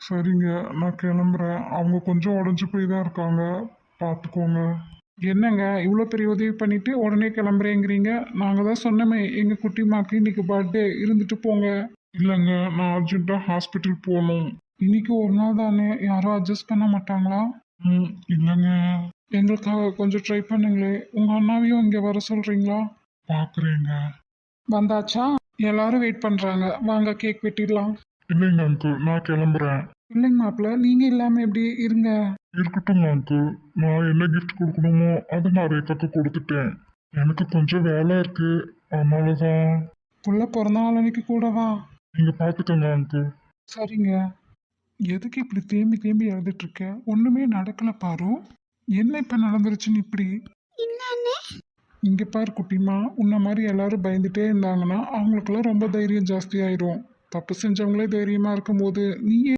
சரிங்க, நான் கிளம்புறேன். அவங்க கொஞ்சம் உடஞ்சி போய் தான் இருக்காங்க. பார்த்துக்கோங்க. என்னங்க இவ்வளோ பெரிய உதவி பண்ணிட்டு உடனே கிளம்புறேங்கிறீங்க? நாங்கள் தான் சொன்னோமே எங்கள் குட்டிமாக்கு இன்னைக்கு பர்த்டே, இருந்துட்டு போங்க. இல்லைங்க, நான் அர்ஜென்ட்டாக ஹாஸ்பிட்டல் போகணும். இன்னைக்கு ஒரு நாள் தானே, யாரும் அட்ஜஸ்ட் பண்ண மாட்டாங்களா? இல்லைங்க. எங்களுக்காக கொஞ்சம் ட்ரை பண்ணுங்களே. உங்கள் அண்ணாவையும் இங்கே வர சொல்கிறீங்களா? பார்க்குறேங்க. வந்தாச்சா? எல்லாரும் வெயிட் பண்ணுறாங்க. வாங்க கேக் வெட்டிடலாம். இல்லைங்க அங்கிள், நான் கிளம்புறேன். இல்லைங்க மாப்பிள்ள, நீங்கள் இல்லாமல் எப்படி? இருங்க. இருக்கட்டுங்க அங்கிள். நான் என்ன கிஃப்ட் கொடுக்கணுமோ அதை நான் ரேகாக்கு கொடுத்துட்டேன். எனக்கு கொஞ்சம் வேலை இருக்கு, அதனால தான். புள்ள பிறந்த நாள் அன்னைக்கு கூடவா? நீங்கள் பார்த்துக்கோங்க அங்கிள். சரிங்க. எதுக்கு இப்படி தேம்பி தேம்பி எழுதிட்டு இருக்க? ஒன்றுமே நடக்கல பாரு. என்ன இப்போ நடந்துருச்சுன்னு இப்படி? இங்கே பாரு குட்டிமா, உன்ன மாதிரி எல்லாரும் பயந்துட்டே இருந்தாங்கன்னா அவங்களுக்கெல்லாம் ரொம்ப தைரியம் ஜாஸ்தியாயிரும். தப்பு செஞ்சவங்களே தைரியமாக இருக்கும்போது நீ